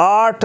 8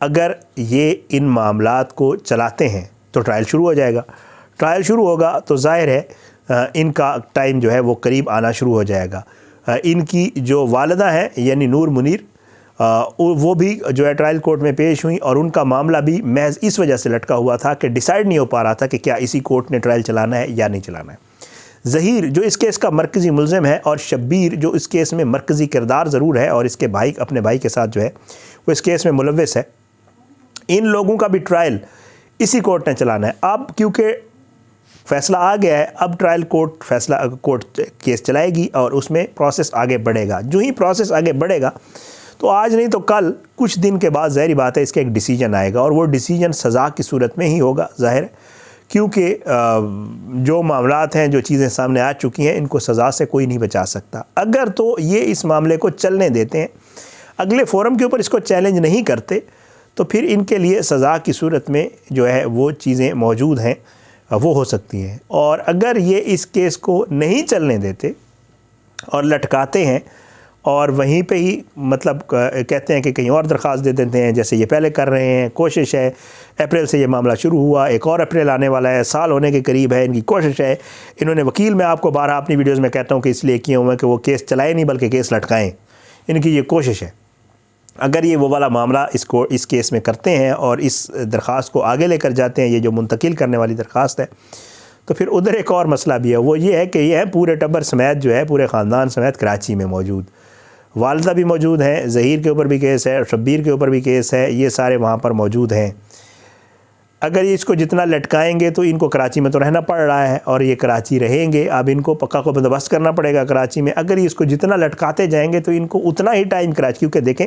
اگر یہ ان معاملات کو چلاتے ہیں تو ٹرائل شروع ہو جائے گا. ٹرائل شروع ہوگا تو ظاہر ہے ان کا ٹائم جو ہے وہ قریب آنا شروع ہو جائے گا. ان کی جو والدہ ہیں یعنی نور منیر وہ بھی جو ہے ٹرائل کورٹ میں پیش ہوئیں اور ان کا معاملہ بھی محض اس وجہ سے لٹکا ہوا تھا کہ ڈیسائیڈ نہیں ہو پا رہا تھا کہ کیا اسی کورٹ نے ٹرائل چلانا ہے یا نہیں چلانا ہے. ظہیر جو اس کیس کا مرکزی ملزم ہے اور شبیر جو اس کیس میں مرکزی کردار ضرور ہے اور اس کے بھائی اپنے بھائی کے ساتھ جو ہے وہ اس کیس میں ملوث ہے، ان لوگوں کا بھی ٹرائل اسی کورٹ نے چلانا ہے. اب کیونکہ فیصلہ آ گیا ہے، اب ٹرائل کورٹ کیس چلائے گی اور اس میں پروسیس آگے بڑھے گا. جو ہی پروسیس آگے بڑھے گا تو آج نہیں تو کل کچھ دن کے بعد ظاہری بات ہے اس کا ایک ڈیسیجن آئے گا اور وہ ڈیسیجن سزا کی صورت میں ہی ہوگا ظاہر ہے، کیونکہ جو معاملات ہیں جو چیزیں سامنے آ چکی ہیں ان کو سزا سے کوئی نہیں بچا سکتا. اگر تو یہ اس معاملے کو چلنے دیتے ہیں، اگلے فورم کے اوپر اس کو چیلنج نہیں کرتے تو پھر ان کے لیے سزا کی صورت میں جو ہے وہ چیزیں موجود ہیں وہ ہو سکتی ہیں. اور اگر یہ اس کیس کو نہیں چلنے دیتے اور لٹکاتے ہیں اور وہیں پہ ہی مطلب کہتے ہیں کہ کہیں اور درخواست دے دیتے ہیں جیسے یہ پہلے کر رہے ہیں، کوشش ہے اپریل سے یہ معاملہ شروع ہوا، ایک اور اپریل آنے والا ہے، سال ہونے کے قریب ہے، ان کی کوشش ہے. انہوں نے وکیل میں آپ کو بارہا اپنی ویڈیوز میں کہتا ہوں کہ اس لیے کیے ہوئے کہ وہ کیس چلائے نہیں بلکہ کیس لٹکائیں، ان کی یہ کوشش ہے. اگر یہ وہ والا معاملہ اس کیس میں کرتے ہیں اور اس درخواست کو آگے لے کر جاتے ہیں، یہ جو منتقل کرنے والی درخواست ہے، تو پھر ادھر ایک اور مسئلہ بھی ہے، وہ یہ ہے کہ یہ ہے پورے ٹبر سمیت جو ہے پورے خاندان سمیت کراچی میں موجود، والدہ بھی موجود ہیں، ظہیر کے اوپر بھی کیس ہے، شبیر کے اوپر بھی کیس ہے، یہ سارے وہاں پر موجود ہیں. اگر یہ اس کو جتنا لٹکائیں گے تو ان کو کراچی میں تو رہنا پڑ رہا ہے اور یہ کراچی رہیں گے، اب ان کو پکا کو بندوبست کرنا پڑے گا کراچی میں. اگر یہ اس کو جتنا لٹکاتے جائیں گے تو ان کو اتنا ہی ٹائم کراچی، کیونکہ دیکھیں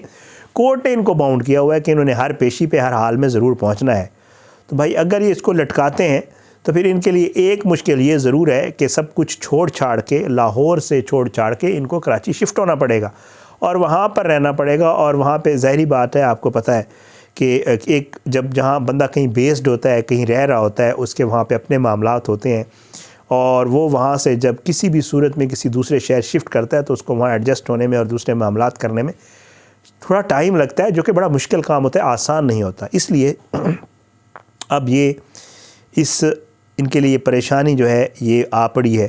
کورٹ نے ان کو باؤنڈ کیا ہوا ہے کہ انہوں نے ہر پیشی پہ ہر حال میں ضرور پہنچنا ہے. تو بھائی اگر یہ اس کو لٹکاتے ہیں تو پھر ان کے لیے ایک مشکل یہ ضرور ہے کہ سب کچھ چھوڑ چھاڑ کے، لاہور سے چھوڑ چھاڑ کے ان کو کراچی شفٹ ہونا پڑے گا اور وہاں پر رہنا پڑے گا. اور وہاں پہ ظاہری بات ہے، آپ کو پتہ ہے کہ ایک جہاں بندہ کہیں بیسڈ ہوتا ہے، کہیں رہ رہا ہوتا ہے، اس کے وہاں پہ اپنے معاملات ہوتے ہیں اور وہ وہاں سے جب کسی بھی صورت میں کسی دوسرے شہر شفٹ کرتا ہے تو اس کو وہاں ایڈجسٹ ہونے میں اور دوسرے معاملات کرنے میں تھوڑا ٹائم لگتا ہے، جو کہ بڑا مشکل کام ہوتا ہے، آسان نہیں ہوتا. اس لیے اب ان کے لیے پریشانی جو ہے یہ آ پڑی ہے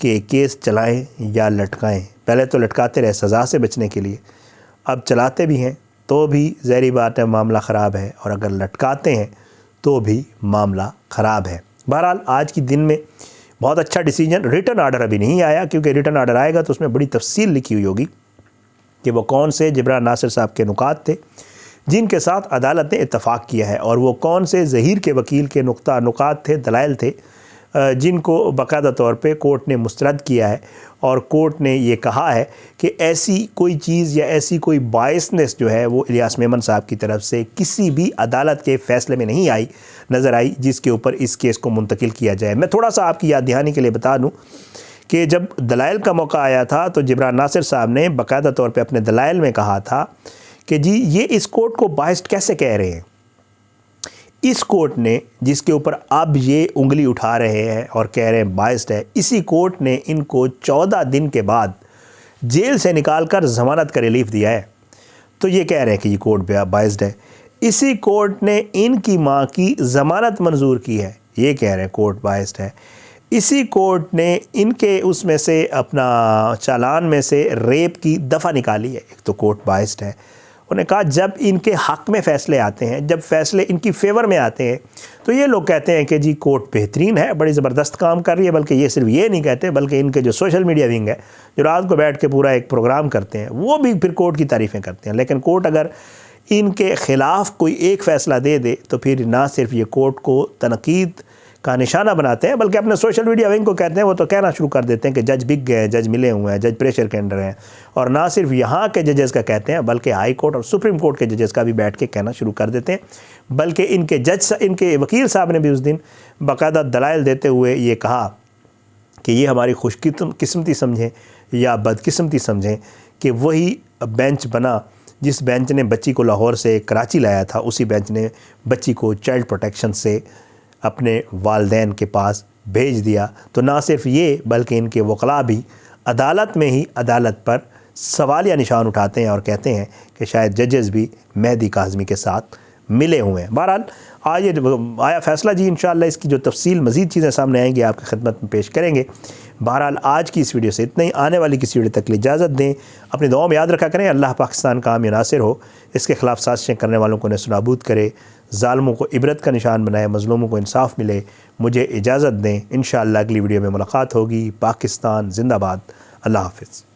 کہ کیس چلائیں یا لٹکائیں. پہلے تو لٹکاتے رہے سزا سے بچنے کے لیے، اب چلاتے بھی ہیں تو بھی ظاہری بات ہے معاملہ خراب ہے، اور اگر لٹکاتے ہیں تو بھی معاملہ خراب ہے. بہرحال آج کی دن میں بہت اچھا ڈیسیجن. ریٹن آرڈر ابھی نہیں آیا، کیونکہ ریٹن آرڈر آئے گا تو اس میں بڑی تفصیل لکھی ہوئی ہوگی کہ وہ کون سے جبران ناصر صاحب کے نکات تھے جن کے ساتھ عدالت نے اتفاق کیا ہے، اور وہ کون سے ظہیر کے وکیل کے نکات تھے، دلائل تھے جن کو باقاعدہ طور پہ کورٹ نے مسترد کیا ہے. اور کورٹ نے یہ کہا ہے کہ ایسی کوئی چیز یا ایسی کوئی بائسنس جو ہے وہ الیاس میمن صاحب کی طرف سے کسی بھی عدالت کے فیصلے میں نہیں نظر آئی جس کے اوپر اس کیس کو منتقل کیا جائے. میں تھوڑا سا آپ کی یاد دہانی کے لیے بتا دوں کہ جب دلائل کا موقع آیا تھا تو جبران ناصر صاحب نے باقاعدہ طور پہ اپنے دلائل میں کہا تھا کہ جی یہ اس کورٹ کو بائسڈ کیسے کہہ رہے ہیں. اس کورٹ نے جس کے اوپر اب یہ انگلی اٹھا رہے ہیں اور کہہ رہے ہیں بائسڈ ہے، اسی کورٹ نے ان کو 14 دن کے بعد جیل سے نکال کر ضمانت کا ریلیف دیا ہے. تو یہ کہہ رہے ہیں کہ یہ کورٹ بائسڈ ہے. اسی کورٹ نے ان کی ماں کی ضمانت منظور کی ہے، یہ کہہ رہے ہیں کورٹ بائسڈ ہے. اسی کورٹ نے ان کے اس میں سے اپنا چالان میں سے ریپ کی دفعہ نکالی ہے، ایک تو کورٹ بائسڈ ہے. انہوں نے کہا جب ان کے حق میں فیصلے آتے ہیں، جب فیصلے ان کی فیور میں آتے ہیں تو یہ لوگ کہتے ہیں کہ جی کورٹ بہترین ہے، بڑی زبردست کام کر رہی ہے. بلکہ یہ صرف یہ نہیں کہتے، بلکہ ان کے جو سوشل میڈیا ونگ ہے جو رات کو بیٹھ کے پورا ایک پروگرام کرتے ہیں وہ بھی پھر کورٹ کی تعریفیں کرتے ہیں. لیکن کورٹ اگر ان کے خلاف کوئی ایک فیصلہ دے دے تو پھر نہ صرف یہ کورٹ کو تنقید کا نشانہ بناتے ہیں بلکہ اپنے سوشل میڈیا ونگ کو کہتے ہیں، وہ تو کہنا شروع کر دیتے ہیں کہ جج بک گئے ہیں، جج ملے ہوئے ہیں، جج پریشر کے انڈر ہیں. اور نہ صرف یہاں کے ججز کا کہتے ہیں بلکہ ہائی کورٹ اور سپریم کورٹ کے ججز کا بھی بیٹھ کے کہنا شروع کر دیتے ہیں. بلکہ ان کے وکیل صاحب نے بھی اس دن باقاعدہ دلائل دیتے ہوئے یہ کہا کہ یہ ہماری خوش قسمتی سمجھیں یا بدقسمتی سمجھیں کہ وہی بینچ بنا جس بینچ نے بچی کو لاہور سے کراچی لایا تھا، اسی بینچ نے بچی کو چائلڈ پروٹیکشن سے اپنے والدین کے پاس بھیج دیا. تو نہ صرف یہ بلکہ ان کے وکلاء بھی عدالت میں ہی عدالت پر سوالیہ نشان اٹھاتے ہیں اور کہتے ہیں کہ شاید ججز بھی مہدی کاظمی کے ساتھ ملے ہوئے ہیں۔ بہرحال آج یہ آیا فیصلہ جی، انشاءاللہ اس کی جو تفصیل مزید چیزیں سامنے آئیں گی آپ کی خدمت میں پیش کریں گے۔ بہرحال آج کی اس ویڈیو سے اتنا ہی، آنے والی کسی ویڈیو تک اجازت دیں، اپنی دعاؤں میں یاد رکھا کریں اللہ پاکستان کا حامی ناصر ہو، اس کے خلاف سازشیں کرنے والوں کو نیست و نابود کرے، ظالموں کو عبرت کا نشان بنائے، مظلوموں کو انصاف ملے۔ مجھے اجازت دیں، انشاءاللہ اگلی ویڈیو میں ملاقات ہوگی۔ پاکستان زندہ باد، اللہ حافظ۔